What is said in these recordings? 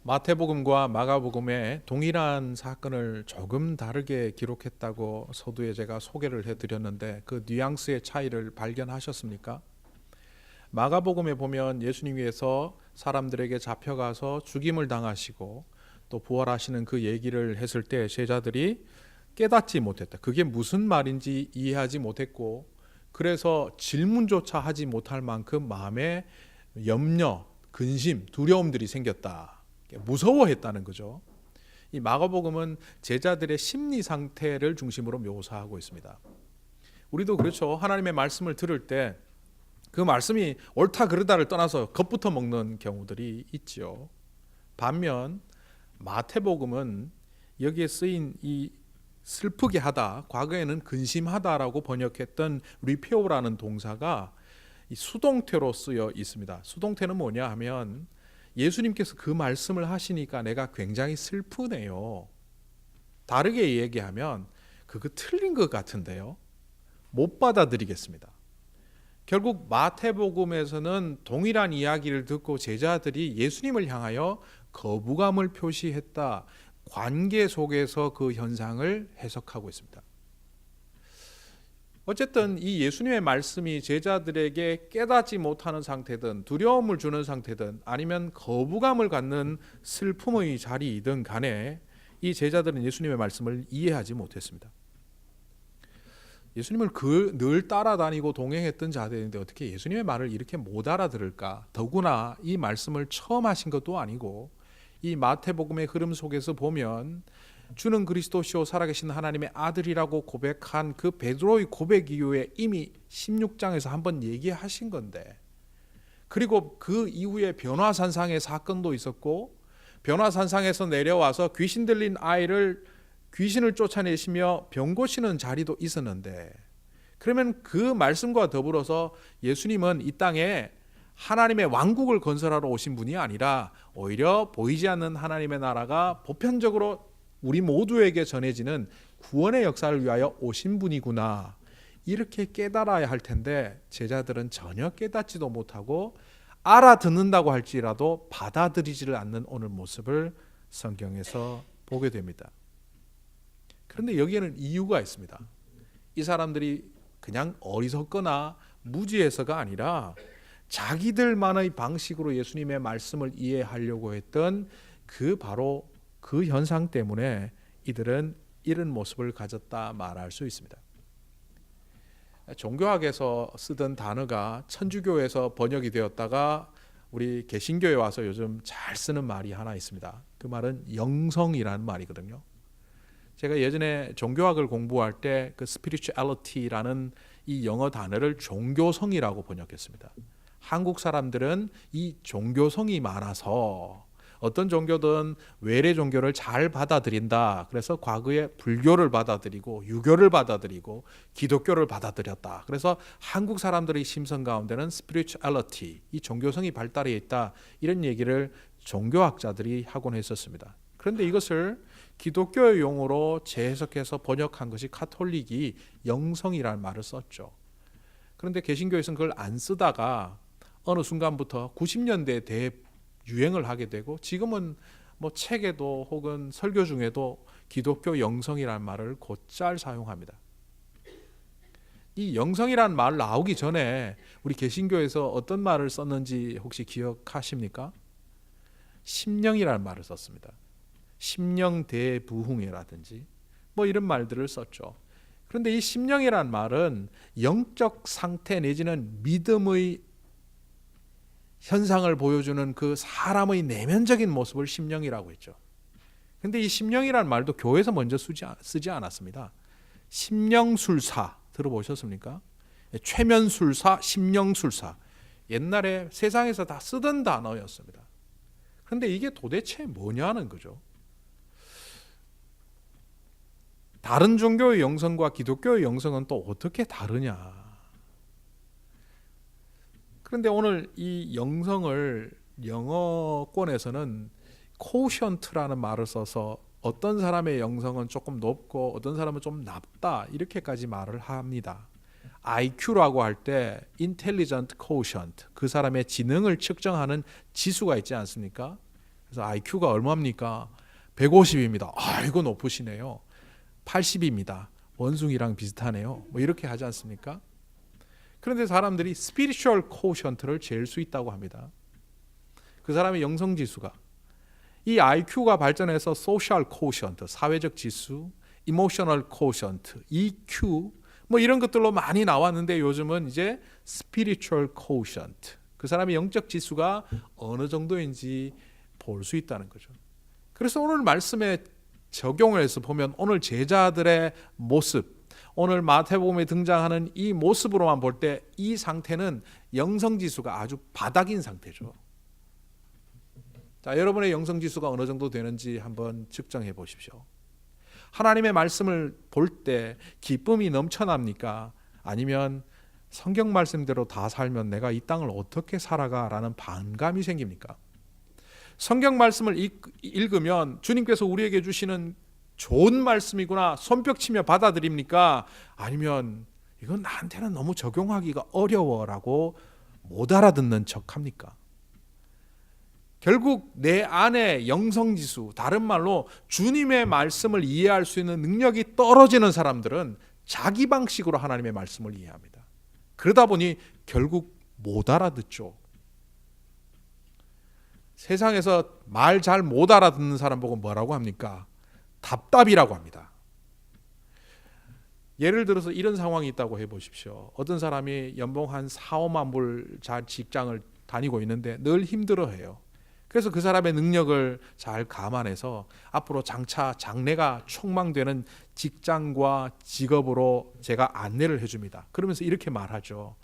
마태복음과 마가복음의 동일한 사건을 조금 다르게 기록했다고 서두에 제가 소개를 해드렸는데 그 뉘앙스의 차이를 발견하셨습니까? 마가복음에 보면 예수님께서 사람들에게 잡혀가서 죽임을 당하시고 또 부활하시는 그 얘기를 했을 때 제자들이 깨닫지 못했다. 그게 무슨 말인지 이해하지 못했고 그래서 질문조차 하지 못할 만큼 마음에 염려, 근심, 두려움들이 생겼다. 무서워했다는 거죠. 이 마가복음은 제자들의 심리 상태를 중심으로 묘사하고 있습니다. 우리도 그렇죠. 하나님의 말씀을 들을 때 그 말씀이 옳다 그르다를 떠나서 겁부터 먹는 경우들이 있죠. 반면 마태복음은 여기에 쓰인 이 슬프게 하다, 과거에는 근심하다라고 번역했던 리페오라는 동사가 이 수동태로 쓰여 있습니다. 수동태는 뭐냐 하면 예수님께서 그 말씀을 하시니까 내가 굉장히 슬프네요. 다르게 얘기하면 그거 틀린 것 같은데요. 못 받아들이겠습니다. 결국 마태복음에서는 동일한 이야기를 듣고 제자들이 예수님을 향하여 거부감을 표시했다. 관계 속에서 그 현상을 해석하고 있습니다. 어쨌든 이 예수님의 말씀이 제자들에게 깨닫지 못하는 상태든 두려움을 주는 상태든 아니면 거부감을 갖는 슬픔의 자리이든 간에 이 제자들은 예수님의 말씀을 이해하지 못했습니다. 예수님을 늘 따라다니고 동행했던 자들인데 어떻게 예수님의 말을 이렇게 못 알아들을까? 더구나 이 말씀을 처음 하신 것도 아니고 이 마태복음의 흐름 속에서 보면 주는 그리스도시요 살아계신 하나님의 아들이라고 고백한 그 베드로의 고백 이후에 이미 16장에서 한번 얘기하신 건데, 그리고 그 이후에 변화산상의 사건도 있었고 변화산상에서 내려와서 귀신 들린 아이를 귀신을 쫓아내시며 병 고치는 자리도 있었는데, 그러면 그 말씀과 더불어서 예수님은 이 땅에 하나님의 왕국을 건설하러 오신 분이 아니라 오히려 보이지 않는 하나님의 나라가 보편적으로 우리 모두에게 전해지는 구원의 역사를 위하여 오신 분이구나, 이렇게 깨달아야 할 텐데 제자들은 전혀 깨닫지도 못하고 알아듣는다고 할지라도 받아들이지를 않는 오늘 모습을 성경에서 보게 됩니다. 그런데 여기에는 이유가 있습니다. 이 사람들이 그냥 어리석거나 무지해서가 아니라 자기들만의 방식으로 예수님의 말씀을 이해하려고 했던 바로 그 현상 때문에 이들은 이런 모습을 가졌다 말할 수 있습니다. 종교학에서 쓰던 단어가 천주교에서 번역이 되었다가 우리 개신교에 와서 요즘 잘 쓰는 말이 하나 있습니다. 그 말은 영성이라는 말이거든요. 제가 예전에 종교학을 공부할 때 그 spirituality라는 이 영어 단어를 종교성이라고 번역했습니다. 한국 사람들은 이 종교성이 많아서 어떤 종교든 외래 종교를 잘 받아들인다. 그래서 과거에 불교를 받아들이고 유교를 받아들이고 기독교를 받아들였다. 그래서 한국 사람들의 심성 가운데는 spirituality, 이 종교성이 발달해 있다. 이런 얘기를 종교학자들이 하곤 했었습니다. 그런데 이것을 기독교의 용어로 재해석해서 번역한 것이 카톨릭이 영성이라는 말을 썼죠. 그런데 개신교에서는 그걸 안 쓰다가 어느 순간부터 90년대에 대유행을 하게 되고 지금은 뭐 책에도 혹은 설교 중에도 기독교 영성이라는 말을 곧잘 사용합니다. 이 영성이라는 말 나오기 전에 우리 개신교에서 어떤 말을 썼는지 혹시 기억하십니까? 심령이라는 말을 썼습니다. 심령대부흥이라든지 뭐 이런 말들을 썼죠. 그런데 이 심령이라는 말은 영적 상태 내지는 믿음의 현상을 보여주는 그 사람의 내면적인 모습을 심령이라고 했죠. 그런데 이 심령이라는 말도 교회에서 먼저 쓰지 않았습니다. 심령술사 들어보셨습니까? 최면술사, 심령술사, 옛날에 세상에서 다 쓰던 단어였습니다. 그런데 이게 도대체 뭐냐는 거죠. 다른 종교의 영성과 기독교의 영성은 또 어떻게 다르냐. 그런데 오늘 이 영성을 영어권에서는 quotient라는 말을 써서 어떤 사람의 영성은 조금 높고 어떤 사람은 좀 낮다 이렇게까지 말을 합니다. IQ라고 할 때 intelligent quotient, 그 사람의 지능을 측정하는 지수가 있지 않습니까? 그래서 IQ가 얼마입니까? 150입니다. 아, 이거 높으시네요. 80입니다. 원숭이랑 비슷하네요. 뭐 이렇게 하지 않습니까? 그런데 사람들이 spiritual quotient를 잴 수 있다고 합니다. 그 사람의 영성 지수가, 이 IQ가 발전해서 social quotient, 사회적 지수, emotional quotient, EQ 뭐 이런 것들로 많이 나왔는데 요즘은 이제 spiritual quotient, 그 사람의 영적 지수가 어느 정도인지 볼 수 있다는 거죠. 그래서 오늘 말씀에 적용을 해서 보면 오늘 제자들의 모습, 오늘 마태복음에 등장하는 이 모습으로만 볼 때 이 상태는 영성지수가 아주 바닥인 상태죠. 자, 여러분의 영성지수가 어느 정도 되는지 한번 측정해 보십시오. 하나님의 말씀을 볼 때 기쁨이 넘쳐납니까? 아니면 성경 말씀대로 다 살면 내가 이 땅을 어떻게 살아가라는 반감이 생깁니까? 성경 말씀을 읽으면 주님께서 우리에게 주시는 좋은 말씀이구나 손뼉치며 받아들입니까? 아니면 이건 나한테는 너무 적용하기가 어려워라고 못 알아듣는 척합니까? 결국 내 안의 영성지수, 다른 말로 주님의 말씀을 이해할 수 있는 능력이 떨어지는 사람들은 자기 방식으로 하나님의 말씀을 이해합니다. 그러다 보니 결국 못 알아듣죠. 세상에서 말 잘 못 알아듣는 사람 보고 뭐라고 합니까? 답답이라고 합니다. 예를 들어서 이런 상황이 있다고 해보십시오. 어떤 사람이 연봉 한 4, 5만 불 잘 직장을 다니고 있는데 늘 힘들어해요. 그래서 그 사람의 능력을 잘 감안해서 앞으로 장차 장래가 촉망되는 직장과 직업으로 제가 안내를 해줍니다. 그러면서 이렇게 말하죠.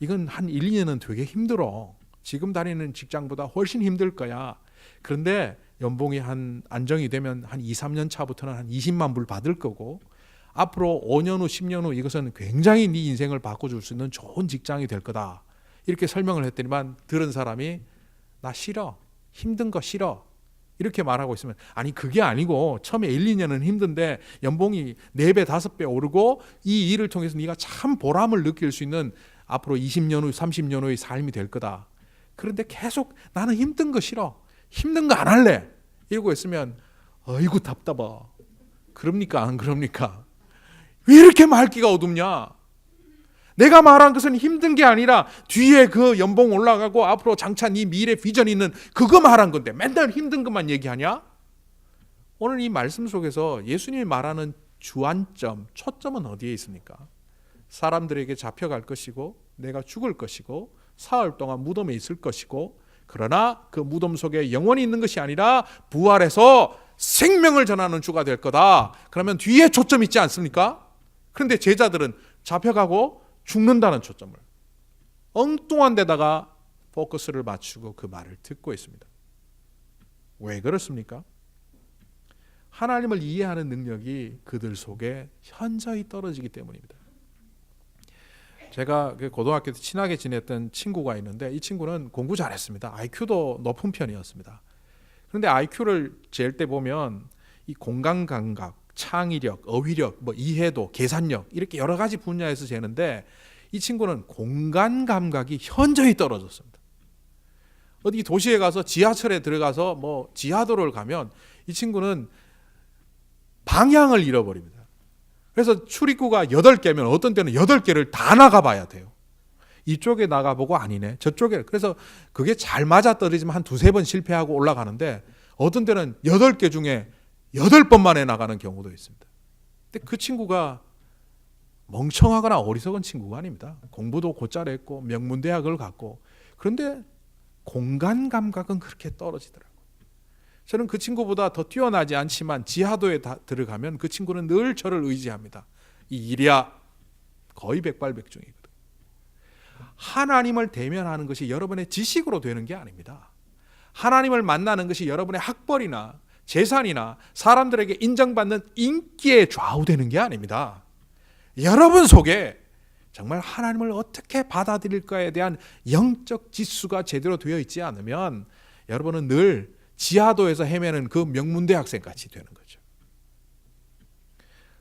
이건 한 1, 2년은 되게 힘들어. 지금 다니는 직장보다 훨씬 힘들 거야. 그런데 연봉이 한 안정이 되면 한 2, 3년 차부터는 한 20만 불 받을 거고 앞으로 5년 후, 10년 후 이것은 굉장히 네 인생을 바꿔줄 수 있는 좋은 직장이 될 거다. 이렇게 설명을 했더니만 들은 사람이 나 싫어. 힘든 거 싫어. 이렇게 말하고 있으면 아니 그게 아니고 처음에 1, 2년은 힘든데 연봉이 4배, 5배 오르고 이 일을 통해서 네가 참 보람을 느낄 수 있는 앞으로 20년 후, 30년 후의 삶이 될 거다. 그런데 계속 나는 힘든 거 싫어. 힘든 거 안 할래. 이러고 있으면 어이구 답답하. 그럽니까 안 그럽니까? 왜 이렇게 말기가 어둡냐? 내가 말한 것은 힘든 게 아니라 뒤에 그 연봉 올라가고 앞으로 장차 네 미래 비전이 있는 그거 말한 건데 맨날 힘든 것만 얘기하냐? 오늘 이 말씀 속에서 예수님이 말하는 주안점, 초점은 어디에 있습니까? 사람들에게 잡혀갈 것이고 내가 죽을 것이고 사흘 동안 무덤에 있을 것이고 그러나 그 무덤 속에 영원히 있는 것이 아니라 부활해서 생명을 전하는 주가 될 거다. 그러면 뒤에 초점 있지 않습니까? 그런데 제자들은 잡혀가고 죽는다는 초점을 엉뚱한 데다가 포커스를 맞추고 그 말을 듣고 있습니다. 왜 그렇습니까? 하나님을 이해하는 능력이 그들 속에 현저히 떨어지기 때문입니다. 제가 고등학교 때 친하게 지냈던 친구가 있는데 이 친구는 공부 잘했습니다. IQ도 높은 편이었습니다. 그런데 IQ를 잴 때 보면 이 공간 감각, 창의력, 어휘력, 뭐 이해도, 계산력 이렇게 여러 가지 분야에서 재는데 이 친구는 공간 감각이 현저히 떨어졌습니다. 어디 도시에 가서 지하철에 들어가서 뭐 지하도를 가면 이 친구는 방향을 잃어버립니다. 그래서 출입구가 8개면 어떤 때는 8개를 다 나가봐야 돼요. 이쪽에 나가보고 아니네 저쪽에. 그래서 그게 잘 맞아떨어지면 한 2, 3번 실패하고 올라가는데 어떤 때는 8개 중에 8번 만에 나가는 경우도 있습니다. 근데 그 친구가 멍청하거나 어리석은 친구가 아닙니다. 공부도 곧잘 했고 명문대학을 갔고 그런데 공간 감각은 그렇게 떨어지더라고요. 저는 그 친구보다 더 뛰어나지 않지만 지하도에 들어가면 그 친구는 늘 저를 의지합니다. 이 일이야 거의 백발백중이거든요. 하나님을 대면하는 것이 여러분의 지식으로 되는 게 아닙니다. 하나님을 만나는 것이 여러분의 학벌이나 재산이나 사람들에게 인정받는 인기에 좌우되는 게 아닙니다. 여러분 속에 정말 하나님을 어떻게 받아들일까에 대한 영적 지수가 제대로 되어 있지 않으면 여러분은 늘 지하도에서 헤매는 그 명문대 학생같이 되는 거죠.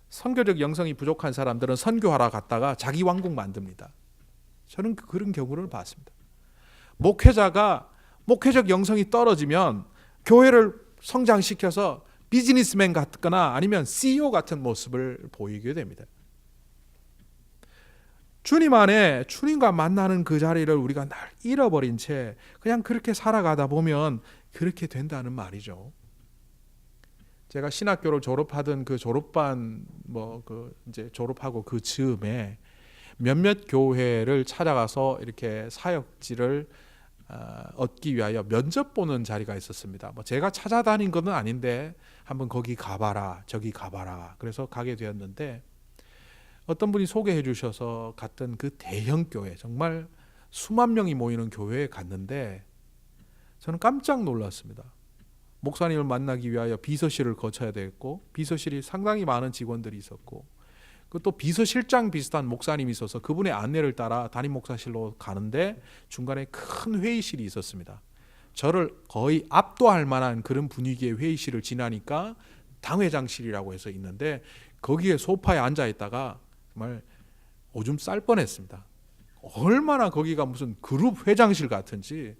선교적 영성이 부족한 사람들은 선교하러 갔다가 자기 왕국 만듭니다. 저는 그런 경우를 봤습니다. 목회자가 목회적 영성이 떨어지면 교회를 성장시켜서 비즈니스맨 같거나 아니면 CEO 같은 모습을 보이게 됩니다. 주님 안에 주님과 만나는 그 자리를 우리가 날 잃어버린 채 그냥 그렇게 살아가다 보면 그렇게 된다는 말이죠. 제가 신학교를 졸업하던 그 졸업반 이제 졸업하고 그 즈음에 몇몇 교회를 찾아가서 이렇게 사역지를 얻기 위하여 면접 보는 자리가 있었습니다. 제가 찾아다닌 건 아닌데 한번 거기 가봐라, 저기 가봐라. 그래서 가게 되었는데 어떤 분이 소개해 주셔서 갔던 그 대형 교회, 정말 수만 명이 모이는 교회에 갔는데 저는 깜짝 놀랐습니다. 목사님을 만나기 위하여 비서실을 거쳐야 되겠고, 비서실이 상당히 많은 직원들이 있었고, 또 비서실장 비슷한 목사님이 있어서 그분의 안내를 따라 담임 목사실로 가는데 중간에 큰 회의실이 있었습니다. 저를 거의 압도할 만한 그런 분위기의 회의실을 지나니까 당회장실이라고 해서 있는데 거기에 소파에 앉아 있다가 정말 오줌 쌀 뻔했습니다. 얼마나 거기가 무슨 그룹 회장실 같은지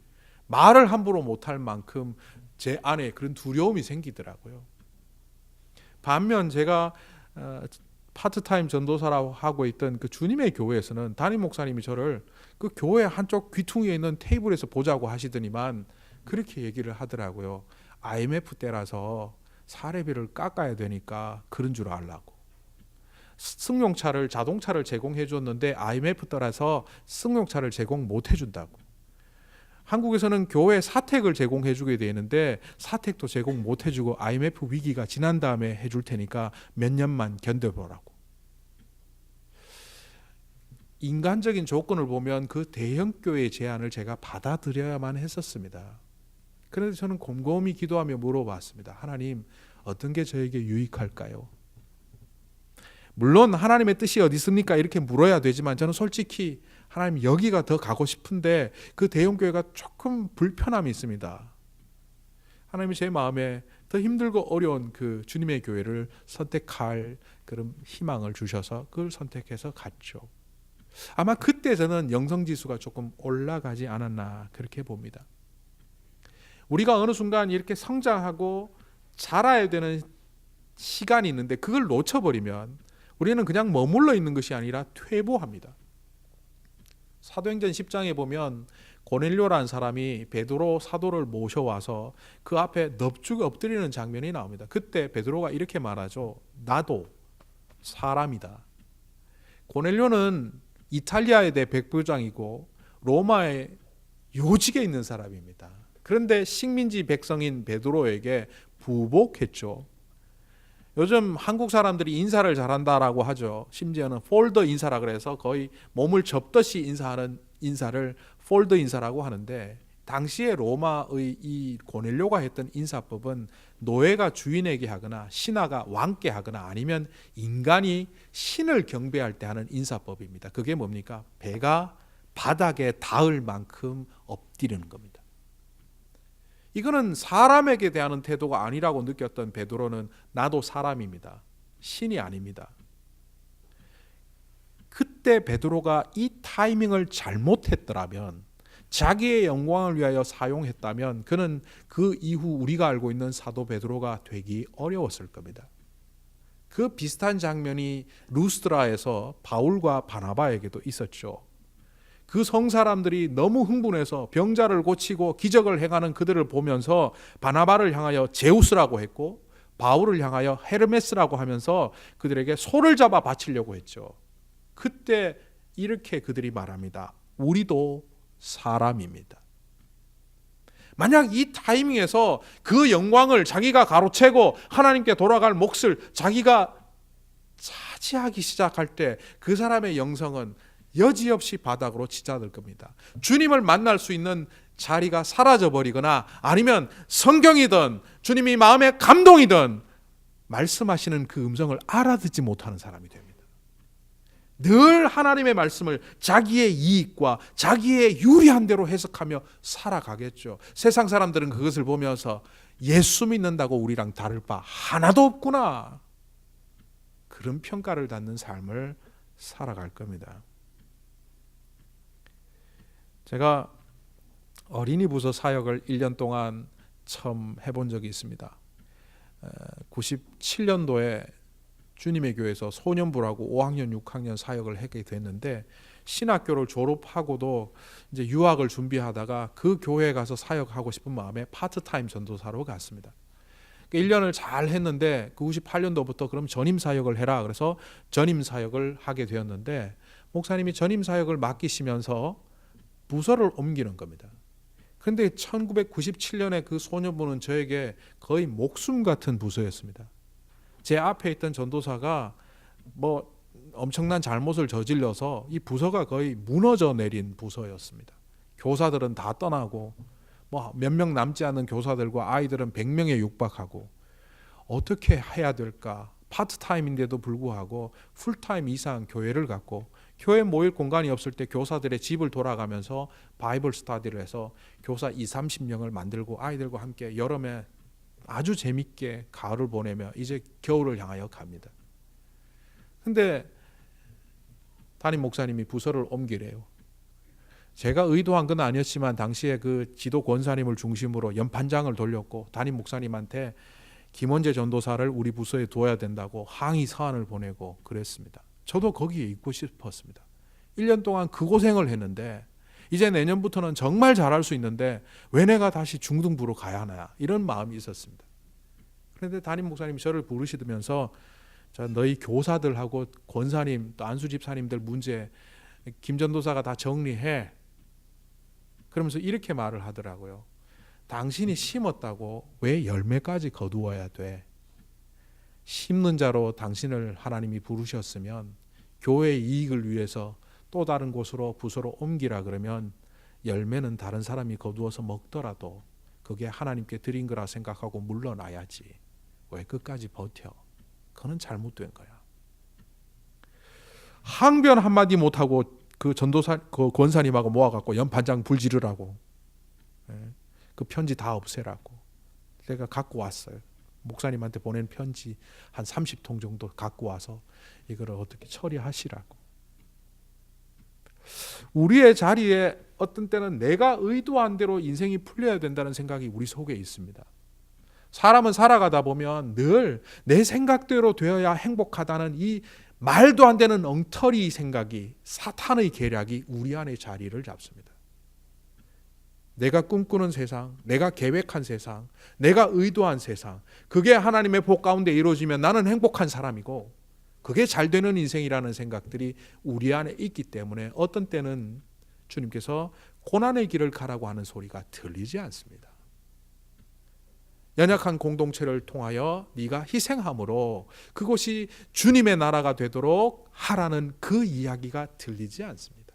말을 함부로 못할 만큼 제 안에 그런 두려움이 생기더라고요. 반면 제가 파트타임 전도사라고 하고 있던 그 주님의 교회에서는 담임 목사님이 저를 그 교회 한쪽 귀퉁이에 있는 테이블에서 보자고 하시더니만 그렇게 얘기를 하더라고요. IMF 때라서 사례비를 깎아야 되니까 그런 줄 알라고. 승용차를 자동차를 제공해 줬는데 IMF 때라서 승용차를 제공 못 해준다고. 한국에서는 교회 사택을 제공해 주게 되는데 사택도 제공 못 해주고 IMF 위기가 지난 다음에 해줄 테니까 몇 년만 견뎌보라고. 인간적인 조건을 보면 그 대형 교회의 제안을 제가 받아들여야만 했었습니다. 그런데 저는 곰곰이 기도하며 물어봤습니다. 하나님, 어떤 게 저에게 유익할까요? 물론 하나님의 뜻이 어디 있습니까? 이렇게 물어야 되지만 저는 솔직히 하나님 여기가 더 가고 싶은데 그 대형교회가 조금 불편함이 있습니다. 하나님이 제 마음에 더 힘들고 어려운 그 주님의 교회를 선택할 그런 희망을 주셔서 그걸 선택해서 갔죠. 아마 그때 저는 영성지수가 조금 올라가지 않았나 그렇게 봅니다. 우리가 어느 순간 이렇게 성장하고 자라야 되는 시간이 있는데 그걸 놓쳐버리면 우리는 그냥 머물러 있는 것이 아니라 퇴보합니다. 사도행전 10장에 보면 고넬료라는 사람이 베드로 사도를 모셔와서 그 앞에 넙죽 엎드리는 장면이 나옵니다. 그때 베드로가 이렇게 말하죠. 나도 사람이다. 고넬료는 이탈리아의 대백부장이고 로마의 요직에 있는 사람입니다. 그런데 식민지 백성인 베드로에게 부복했죠. 요즘 한국 사람들이 인사를 잘한다라고 하죠. 심지어는 폴더 인사라 그래서 거의 몸을 접듯이 인사하는 인사를 폴더 인사라고 하는데 당시에 로마의 이 고넬료가 했던 인사법은 노예가 주인에게 하거나 신하가 왕께 하거나 아니면 인간이 신을 경배할 때 하는 인사법입니다. 그게 뭡니까? 배가 바닥에 닿을 만큼 엎드리는 겁니다. 이거는 사람에게 대하는 태도가 아니라고 느꼈던 베드로는 나도 사람입니다. 신이 아닙니다. 그때 베드로가 이 타이밍을 잘못했더라면, 자기의 영광을 위하여 사용했다면 그는 그 이후 우리가 알고 있는 사도 베드로가 되기 어려웠을 겁니다. 그 비슷한 장면이 루스드라에서 바울과 바나바에게도 있었죠. 그 성사람들이 너무 흥분해서 병자를 고치고 기적을 행하는 그들을 보면서 바나바를 향하여 제우스라고 했고 바울을 향하여 헤르메스라고 하면서 그들에게 소를 잡아 바치려고 했죠. 그때 이렇게 그들이 말합니다. 우리도 사람입니다. 만약 이 타이밍에서 그 영광을 자기가 가로채고 하나님께 돌아갈 몫을 자기가 차지하기 시작할 때 그 사람의 영성은 여지없이 바닥으로 치닫을 겁니다. 주님을 만날 수 있는 자리가 사라져버리거나 아니면 성경이든 주님이 마음의 감동이든 말씀하시는 그 음성을 알아듣지 못하는 사람이 됩니다. 늘 하나님의 말씀을 자기의 이익과 자기의 유리한 대로 해석하며 살아가겠죠. 세상 사람들은 그것을 보면서 예수 믿는다고 우리랑 다를 바 하나도 없구나, 그런 평가를 받는 삶을 살아갈 겁니다. 제가 어린이 부서 사역을 1년 동안 처음 해본 적이 있습니다. 97년도에 주님의 교회에서 소년부라고 5학년, 6학년 사역을 하게 됐는데 신학교를 졸업하고도 이제 유학을 준비하다가 그 교회에 가서 사역하고 싶은 마음에 파트타임 전도사로 갔습니다. 1년을 잘 했는데 98년도부터 그럼 전임 사역을 해라. 그래서 전임 사역을 하게 되었는데 목사님이 전임 사역을 맡기시면서 부서를 옮기는 겁니다. 그런데 1997년에 그 소년부는 저에게 거의 목숨 같은 부서였습니다. 제 앞에 있던 전도사가 뭐 엄청난 잘못을 저질러서 이 부서가 거의 무너져 내린 부서였습니다. 교사들은 다 떠나고 뭐 몇 명 남지 않은 교사들과 아이들은 100명에 육박하고 어떻게 해야 될까? 파트타임인데도 불구하고 풀타임 이상 교회를 갖고 교회 모일 공간이 없을 때 교사들의 집을 돌아가면서 바이블 스터디를 해서 교사 20-30명을 만들고 아이들과 함께 여름에 아주 재밌게 가을을 보내며 이제 겨울을 향하여 갑니다. 근데 담임 목사님이 부서를 옮기래요. 제가 의도한 건 아니었지만 당시에 그 지도 권사님을 중심으로 연판장을 돌렸고 담임 목사님한테 김원재 전도사를 우리 부서에 두어야 된다고 항의 사안을 보내고 그랬습니다. 저도 거기에 있고 싶었습니다. 1년 동안 그 고생을 했는데 이제 내년부터는 정말 잘할 수 있는데 왜 내가 다시 중등부로 가야 하나 이런 마음이 있었습니다. 그런데 담임 목사님이 저를 부르시면서 자, 너희 교사들하고 권사님 또 안수 집사님들 문제 김 전도사가 다 정리해. 그러면서 이렇게 말을 하더라고요. 당신이 심었다고 왜 열매까지 거두어야 돼? 심는 자로 당신을 하나님이 부르셨으면 교회의 이익을 위해서 또 다른 곳으로 부서로 옮기라 그러면 열매는 다른 사람이 거두어서 먹더라도 그게 하나님께 드린 거라 생각하고 물러나야지. 왜 끝까지 버텨? 그건 잘못된 거야. 항변 한마디 못하고 그 전도사 그 권사님하고 모아갖고 연판장 불지르라고 그 편지 다 없애라고 제가 갖고 왔어요. 목사님한테 보낸 편지 한 30통 정도 갖고 와서 이거를 어떻게 처리하시라고. 우리의 자리에 어떤 때는 내가 의도한 대로 인생이 풀려야 된다는 생각이 우리 속에 있습니다. 사람은 살아가다 보면 늘 내 생각대로 되어야 행복하다는 이 말도 안 되는 엉터리 생각이 사탄의 계략이 우리 안에 자리를 잡습니다. 내가 꿈꾸는 세상, 내가 계획한 세상, 내가 의도한 세상, 그게 하나님의 복 가운데 이루어지면 나는 행복한 사람이고 그게 잘 되는 인생이라는 생각들이 우리 안에 있기 때문에 어떤 때는 주님께서 고난의 길을 가라고 하는 소리가 들리지 않습니다. 연약한 공동체를 통하여 네가 희생함으로 그곳이 주님의 나라가 되도록 하라는 그 이야기가 들리지 않습니다.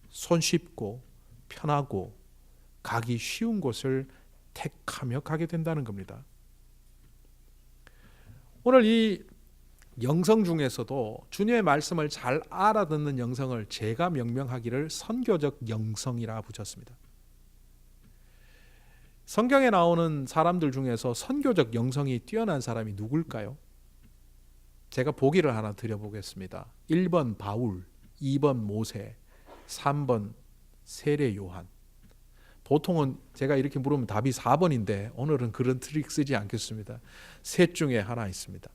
손쉽고 편하고 가기 쉬운 곳을 택하며 가게 된다는 겁니다. 오늘 이 영성 중에서도 주님의 말씀을 잘 알아듣는 영성을 제가 명명하기를 선교적 영성이라 붙였습니다. 성경에 나오는 사람들 중에서 선교적 영성이 뛰어난 사람이 누굴까요? 제가 보기를 하나 드려보겠습니다. 1번 바울, 2번 모세, 3번 세례 요한. 보통은 제가 이렇게 물으면 답이 4번인데 오늘은 그런 트릭 쓰지 않겠습니다. 셋 중에 하나 있습니다.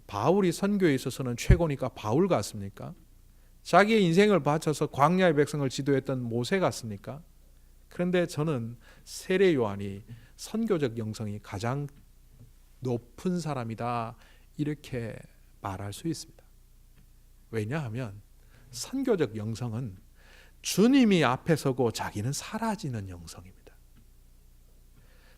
바울이 선교에 있어서는 최고니까 바울 같습니까? 자기의 인생을 바쳐서 광야의 백성을 지도했던 모세 같습니까? 그런데 저는 세례 요한이 선교적 영성이 가장 높은 사람이다 이렇게 말할 수 있습니다. 왜냐하면 선교적 영성은 주님이 앞에 서고 자기는 사라지는 영성입니다.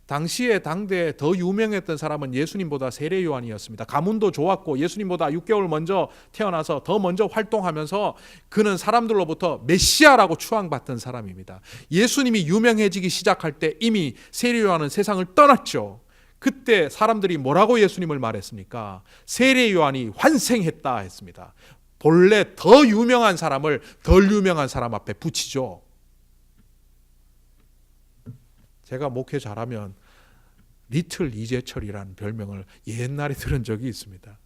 당시에 당대에 더 유명했던 사람은 예수님보다 세례 요한이었습니다. 가문도 좋았고 예수님보다 6개월 먼저 태어나서 더 먼저 활동하면서 그는 사람들로부터 메시아라고 추앙받던 사람입니다. 예수님이 유명해지기 시작할 때 이미 세례 요한은 세상을 떠났죠. 그때 사람들이 뭐라고 예수님을 말했습니까? 세례 요한이 환생했다 했습니다. 본래 더 유명한 사람을 덜 유명한 사람 앞에 붙이죠. 제가 목회 잘하면 리틀 이재철이라는 별명을 옛날에 들은 적이 있습니다.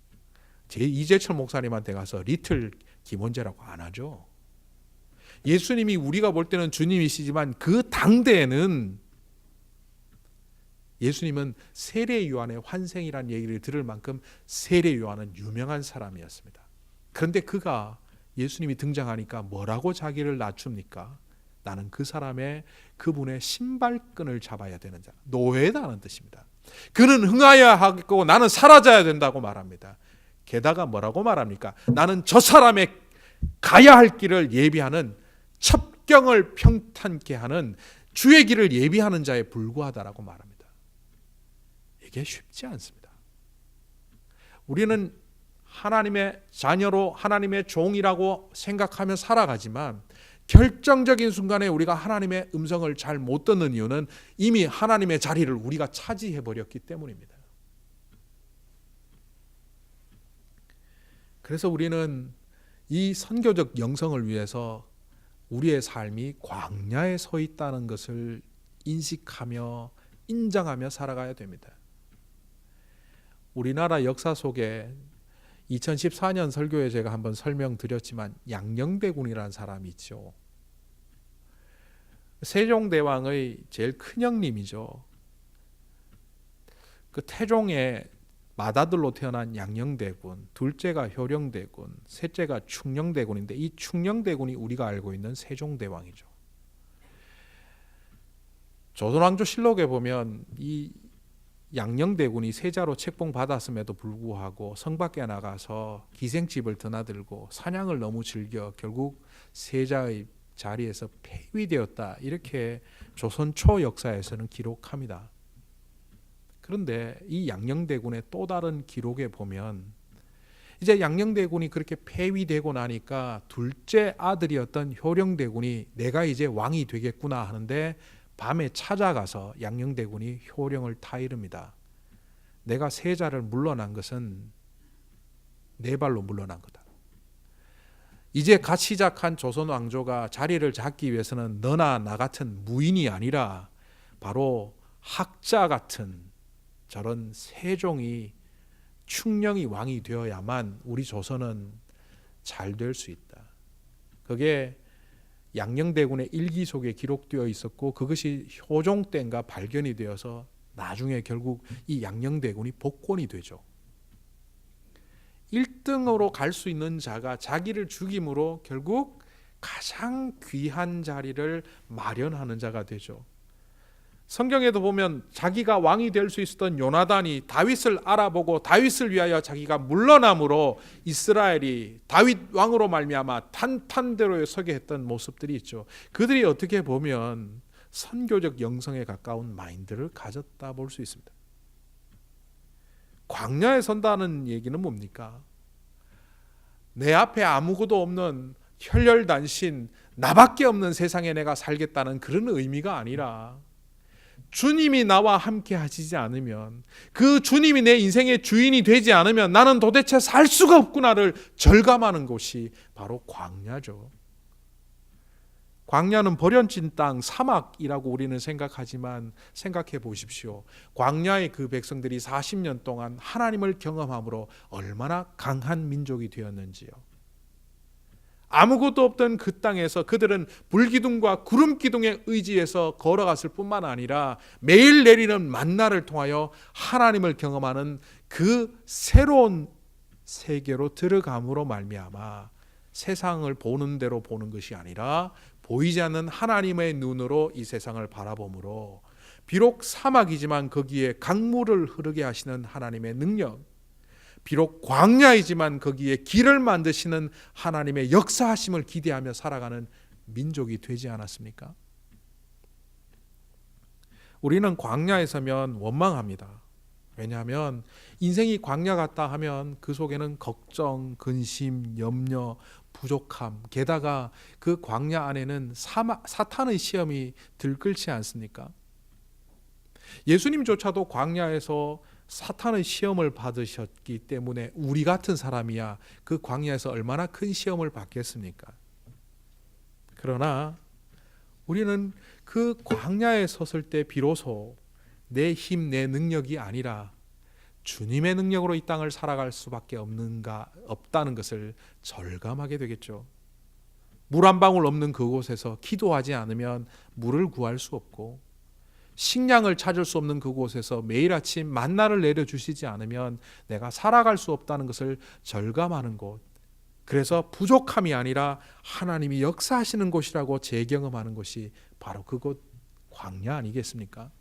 제 이재철 목사님한테 가서 리틀 김원재라고 안 하죠. 예수님이 우리가 볼 때는 주님이시지만 그 당대에는 예수님은 세례 요한의 환생이라는 얘기를 들을 만큼 세례 요한은 유명한 사람이었습니다. 그런데 그가 예수님이 등장하니까 뭐라고 자기를 낮춥니까? 나는 그분의 신발끈을 잡아야 되는 자, 노예다는 뜻입니다. 그는 흥하여야 하고 나는 사라져야 된다고 말합니다. 게다가 뭐라고 말합니까? 나는 저 사람의 가야 할 길을 예비하는, 첩경을 평탄케 하는 주의 길을 예비하는 자에 불과하다라고 말합니다. 이게 쉽지 않습니다. 우리는 하나님의 자녀로 하나님의 종이라고 생각하며 살아가지만 결정적인 순간에 우리가 하나님의 음성을 잘 못 듣는 이유는 이미 하나님의 자리를 우리가 차지해버렸기 때문입니다. 그래서 우리는 이 선교적 영성을 위해서 우리의 삶이 광야에 서 있다는 것을 인식하며 인정하며 살아가야 됩니다. 우리나라 역사 속에 2014년 설교에 제가 한번 설명드렸지만 양녕대군이라는 사람이 있죠. 세종대왕의 제일 큰 형님이죠. 그 태종의 맏아들로 태어난 양녕대군, 둘째가 효령대군, 셋째가 충녕대군인데 이 충녕대군이 우리가 알고 있는 세종대왕이죠. 조선왕조실록에 보면 이 양녕대군이 세자로 책봉받았음에도 불구하고 성 밖에 나가서 기생집을 드나들고 사냥을 너무 즐겨 결국 세자의 자리에서 폐위되었다, 이렇게 조선 초 역사에서는 기록합니다. 그런데 이 양녕대군의 또 다른 기록에 보면 이제 양녕대군이 그렇게 폐위되고 나니까 둘째 아들이었던 효령대군이 내가 이제 왕이 되겠구나 하는데 밤에 찾아가서 양녕대군이 효령을 타이릅니다. 내가 세자를 물러난 것은 내 발로 물러난 거다. 이제 갓 시작한 조선 왕조가 자리를 잡기 위해서는 너나 나 같은 무인이 아니라 바로 학자 같은 저런 세종이, 충령이 왕이 되어야만 우리 조선은 잘 될 수 있다. 그게 양녕대군의 일기 속에 기록되어 있었고 그것이 효종 때인가 발견이 되어서 나중에 결국 이 양녕대군이 복권이 되죠. 1등으로 갈 수 있는 자가 자기를 죽임으로 결국 가장 귀한 자리를 마련하는 자가 되죠. 성경에도 보면 자기가 왕이 될 수 있었던 요나단이 다윗을 알아보고 다윗을 위하여 자기가 물러남으로 이스라엘이 다윗 왕으로 말미암아 탄탄대로에 서게 했던 모습들이 있죠. 그들이 어떻게 보면 선교적 영성에 가까운 마인드를 가졌다 볼 수 있습니다. 광야에 선다는 얘기는 뭡니까? 내 앞에 아무것도 없는 혈혈단신, 나밖에 없는 세상에 내가 살겠다는 그런 의미가 아니라 주님이 나와 함께 하시지 않으면, 그 주님이 내 인생의 주인이 되지 않으면 나는 도대체 살 수가 없구나를 절감하는 곳이 바로 광야죠. 광야는 버려진 땅, 사막이라고 우리는 생각하지만 생각해 보십시오. 광야의 그 백성들이 40년 동안 하나님을 경험함으로 얼마나 강한 민족이 되었는지요. 아무것도 없던 그 땅에서 그들은 불기둥과 구름기둥에 의지해서 걸어갔을 뿐만 아니라 매일 내리는 만나를 통하여 하나님을 경험하는 그 새로운 세계로 들어감으로 말미암아 세상을 보는 대로 보는 것이 아니라 보이지 않는 하나님의 눈으로 이 세상을 바라보므로 비록 사막이지만 거기에 강물을 흐르게 하시는 하나님의 능력, 비록 광야이지만 거기에 길을 만드시는 하나님의 역사하심을 기대하며 살아가는 민족이 되지 않았습니까? 우리는 광야에 서면 원망합니다. 왜냐하면 인생이 광야 같다 하면 그 속에는 걱정, 근심, 염려, 부족함, 게다가 그 광야 안에는 사탄의 시험이 들끓지 않습니까? 예수님조차도 광야에서 사탄의 시험을 받으셨기 때문에 우리 같은 사람이야 그 광야에서 얼마나 큰 시험을 받겠습니까? 그러나 우리는 그 광야에 섰을 때 비로소 내 힘, 내 능력이 아니라 주님의 능력으로 이 땅을 살아갈 수밖에 없다는 것을 절감하게 되겠죠. 물 한 방울 없는 그곳에서 기도하지 않으면 물을 구할 수 없고, 식량을 찾을 수 없는 그곳에서 매일 아침 만나를 내려주시지 않으면 내가 살아갈 수 없다는 것을 절감하는 곳, 그래서 부족함이 아니라 하나님이 역사하시는 곳이라고 재경험하는 곳이 바로 그곳 광야 아니겠습니까?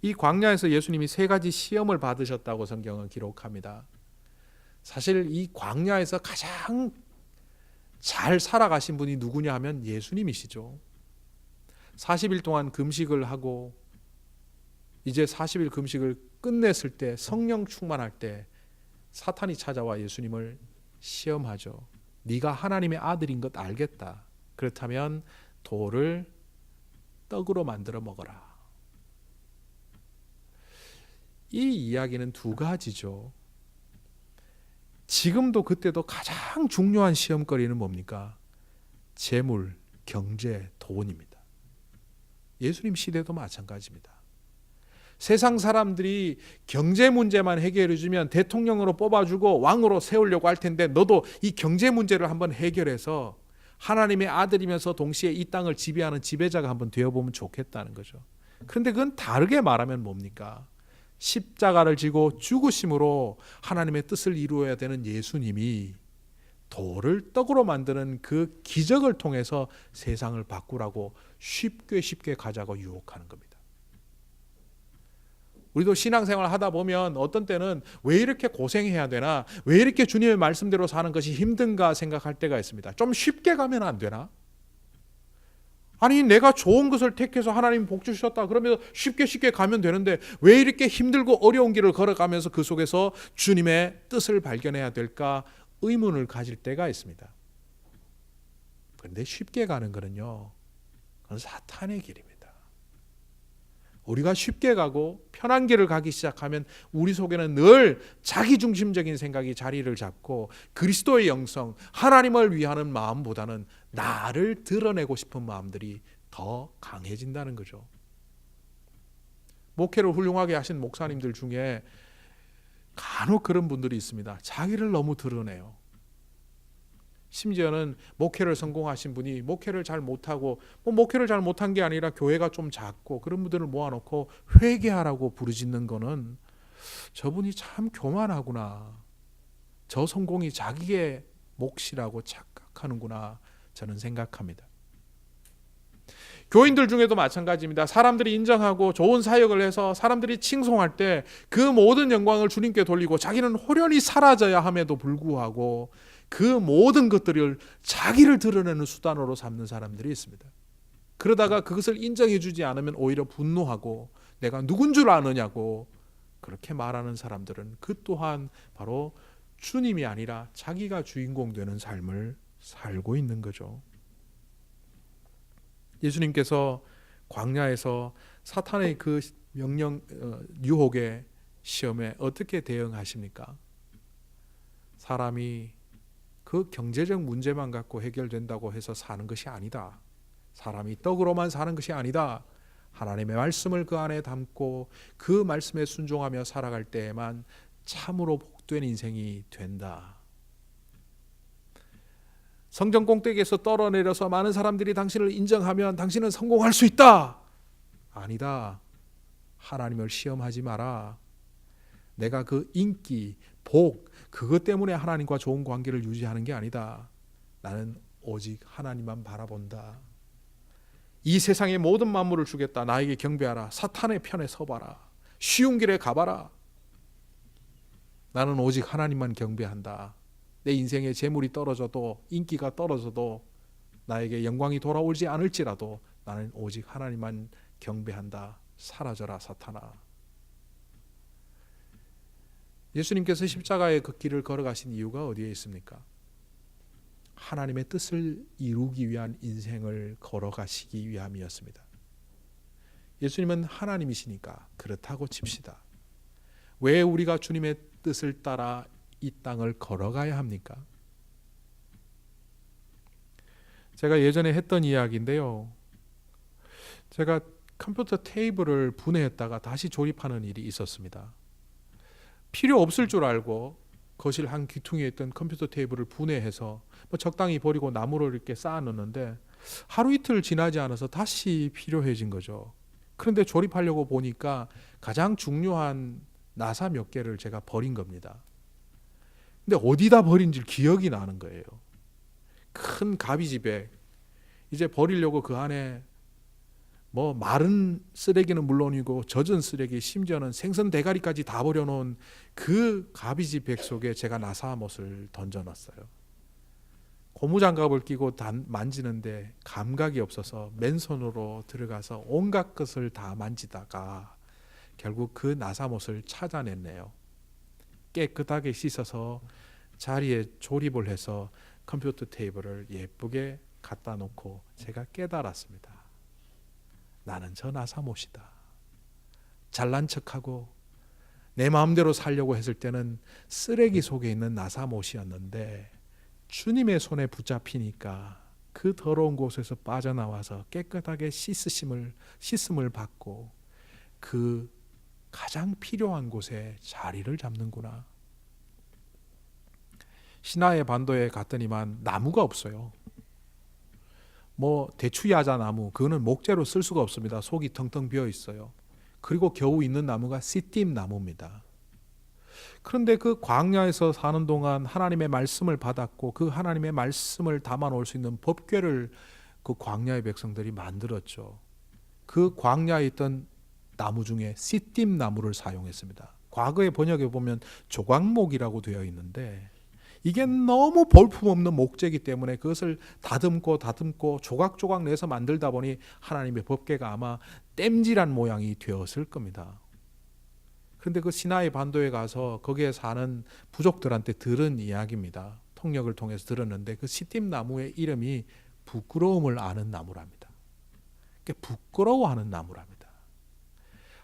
이 광야에서 예수님이 3가지 시험을 받으셨다고 성경은 기록합니다. 사실 이 광야에서 가장 잘 살아가신 분이 누구냐 하면 예수님이시죠. 40일 동안 금식을 하고 이제 40일 금식을 끝냈을 때, 성령 충만할 때 사탄이 찾아와 예수님을 시험하죠. 네가 하나님의 아들인 것 알겠다. 그렇다면 돌을 떡으로 만들어 먹어라. 이 이야기는 2가지죠. 지금도 그때도 가장 중요한 시험거리는 뭡니까? 재물, 경제, 돈입니다. 예수님 시대도 마찬가지입니다. 세상 사람들이 경제 문제만 해결해 주면 대통령으로 뽑아주고 왕으로 세우려고 할 텐데, 너도 이 경제 문제를 한번 해결해서 하나님의 아들이면서 동시에 이 땅을 지배하는 지배자가 한번 되어보면 좋겠다는 거죠. 그런데 그건 다르게 말하면 뭡니까? 십자가를 지고 죽으심으로 하나님의 뜻을 이루어야 되는 예수님이 돌을 떡으로 만드는 그 기적을 통해서 세상을 바꾸라고 쉽게 가자고 유혹하는 겁니다. 우리도 신앙생활 하다 보면 어떤 때는 왜 이렇게 고생해야 되나, 왜 이렇게 주님의 말씀대로 사는 것이 힘든가 생각할 때가 있습니다. 좀 쉽게 가면 안 되나? 아니, 내가 좋은 것을 택해서 하나님 복 주셨다 그러면 쉽게 가면 되는데 왜 이렇게 힘들고 어려운 길을 걸어가면서 그 속에서 주님의 뜻을 발견해야 될까 의문을 가질 때가 있습니다. 그런데 쉽게 가는 거는요, 그건 사탄의 길입니다. 우리가 쉽게 가고 편한 길을 가기 시작하면 우리 속에는 늘 자기중심적인 생각이 자리를 잡고 그리스도의 영성, 하나님을 위하는 마음보다는 나를 드러내고 싶은 마음들이 더 강해진다는 거죠. 목회를 훌륭하게 하신 목사님들 중에 간혹 그런 분들이 있습니다. 자기를 너무 드러내요. 심지어는 목회를 성공하신 분이 목회를 잘 못하고, 목회를 잘 못한 게 아니라 교회가 좀 작고 그런 분들을 모아놓고 회개하라고 부르짖는 거는 저분이 참 교만하구나, 저 성공이 자기의 몫이라고 착각하는구나 저는 생각합니다. 교인들 중에도 마찬가지입니다. 사람들이 인정하고 좋은 사역을 해서 사람들이 칭송할 때 그 모든 영광을 주님께 돌리고 자기는 홀연히 사라져야 함에도 불구하고 그 모든 것들을 자기를 드러내는 수단으로 삼는 사람들이 있습니다. 그러다가 그것을 인정해 주지 않으면 오히려 분노하고 내가 누군 줄 아느냐고 그렇게 말하는 사람들은 그 또한 바로 주님이 아니라 자기가 주인공 되는 삶을 살고 있는 거죠. 예수님께서 광야에서 사탄의 그 명령, 유혹의 시험에 어떻게 대응하십니까? 사람이 그 경제적 문제만 갖고 해결된다고 해서 사는 것이 아니다. 사람이 떡으로만 사는 것이 아니다. 하나님의 말씀을 그 안에 담고 그 말씀에 순종하며 살아갈 때에만 참으로 복된 인생이 된다. 성전 꼭대기에서 떨어내려서 많은 사람들이 당신을 인정하면 당신은 성공할 수 있다. 아니다. 하나님을 시험하지 마라. 내가 그 인기, 복, 그것 때문에 하나님과 좋은 관계를 유지하는 게 아니다. 나는 오직 하나님만 바라본다. 이 세상의 모든 만물을 주겠다. 나에게 경배하라. 사탄의 편에 서봐라. 쉬운 길에 가봐라. 나는 오직 하나님만 경배한다. 내 인생에 재물이 떨어져도, 인기가 떨어져도, 나에게 영광이 돌아오지 않을지라도 나는 오직 하나님만 경배한다. 사라져라 사탄아. 예수님께서 십자가의 그 길을 걸어가신 이유가 어디에 있습니까? 하나님의 뜻을 이루기 위한 인생을 걸어가시기 위함이었습니다. 예수님은 하나님이시니까 그렇다고 칩시다. 왜 우리가 주님의 뜻을 따라 이 땅을 걸어가야 합니까? 제가 예전에 했던 이야기인데요. 제가 컴퓨터 테이블을 분해했다가 다시 조립하는 일이 있었습니다. 필요 없을 줄 알고 거실 한 귀퉁이에 있던 컴퓨터 테이블을 분해해서 적당히 버리고 나무를 이렇게 쌓아 놓는데 하루 이틀 지나지 않아서 다시 필요해진 거죠. 그런데 조립하려고 보니까 가장 중요한 나사 몇 개를 제가 버린 겁니다. 근데 어디다 버린지 기억이 나는 거예요. 큰 가비지백. 이제 버리려고 그 안에 뭐 마른 쓰레기는 물론이고 젖은 쓰레기, 심지어는 생선 대가리까지 다 버려놓은 그 가비지백 속에 제가 나사못을 던져놨어요. 고무장갑을 끼고 만지는데 감각이 없어서 맨손으로 들어가서 온갖 것을 다 만지다가 결국 그 나사못을 찾아냈네요. 깨끗하게 씻어서 자리에 조립을 해서 컴퓨터 테이블을 예쁘게 갖다 놓고 제가 깨달았습니다. 나는 저 나사못이다. 잘난 척하고 내 마음대로 살려고 했을 때는 쓰레기 속에 있는 나사못이었는데 주님의 손에 붙잡히니까 그 더러운 곳에서 빠져나와서 깨끗하게 씻음을 받고 그 가장 필요한 곳에 자리를 잡는구나. 시나이 반도에 갔더니만 나무가 없어요. 뭐 대추야자 나무, 그거는 목재로 쓸 수가 없습니다. 속이 텅텅 비어 있어요. 그리고 겨우 있는 나무가 시띠임 나무입니다. 그런데 그 광야에서 사는 동안 하나님의 말씀을 받았고 그 하나님의 말씀을 담아 놓을 수 있는 법궤를 그 광야의 백성들이 만들었죠. 그 광야에 있던 나무 중에 시띠임 나무를 사용했습니다. 과거의 번역에 보면 조각목이라고 되어 있는데 이게 너무 볼품없는 목재이기 때문에 그것을 다듬고 조각조각 내서 만들다 보니 하나님의 법궤가 아마 땜질한 모양이 되었을 겁니다. 그런데 그 시나이 반도에 가서 거기에 사는 부족들한테 들은 이야기입니다. 통역을 통해서 들었는데 그 시띠임 나무의 이름이 부끄러움을 아는 나무랍니다. 부끄러워하는 나무랍니다.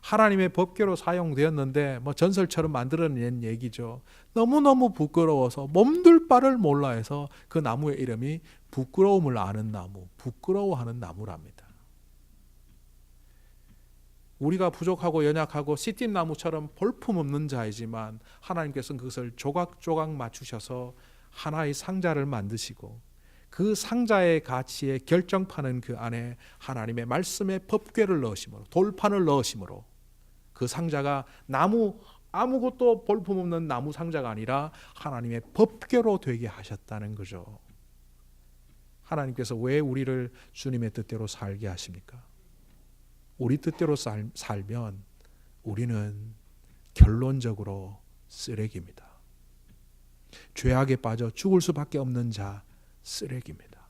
하나님의 법궤로 사용되었는데 뭐 전설처럼 만들어낸 얘기죠. 너무너무 부끄러워서 몸둘 바를 몰라 해서 그 나무의 이름이 부끄러움을 아는 나무, 부끄러워하는 나무랍니다. 우리가 부족하고 연약하고 시띠임 나무처럼 볼품없는 자이지만 하나님께서는 그것을 조각조각 맞추셔서 하나의 상자를 만드시고 그 상자의 가치의 결정판은 그 안에 하나님의 말씀의 법궤를 넣으심으로, 돌판을 넣으심으로 그 상자가 나무, 아무것도 볼품없는 나무 상자가 아니라 하나님의 법궤로 되게 하셨다는 거죠. 하나님께서 왜 우리를 주님의 뜻대로 살게 하십니까? 우리 뜻대로 살면 우리는 결론적으로 쓰레기입니다. 죄악에 빠져 죽을 수밖에 없는 자, 쓰레기입니다.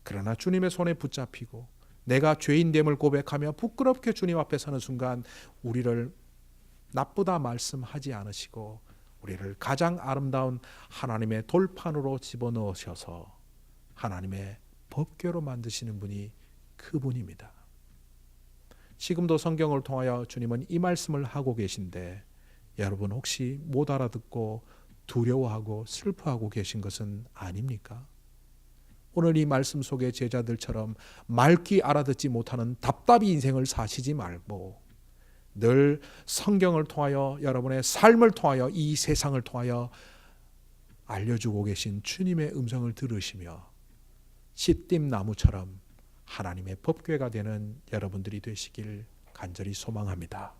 그러나 주님의 손에 붙잡히고 내가 죄인됨을 고백하며 부끄럽게 주님 앞에 서는 순간 우리를 나쁘다 말씀하지 않으시고 우리를 가장 아름다운 하나님의 돌판으로 집어넣으셔서 하나님의 법궤로 만드시는 분이 그분입니다. 지금도 성경을 통하여 주님은 이 말씀을 하고 계신데 여러분 혹시 못 알아듣고 두려워하고 슬퍼하고 계신 것은 아닙니까? 오늘 이 말씀 속의 제자들처럼 맑기 알아듣지 못하는 답답이 인생을 사시지 말고 늘 성경을 통하여 여러분의 삶을 통하여 이 세상을 통하여 알려주고 계신 주님의 음성을 들으시며 시띠임 나무처럼 하나님의 법궤가 되는 여러분들이 되시길 간절히 소망합니다.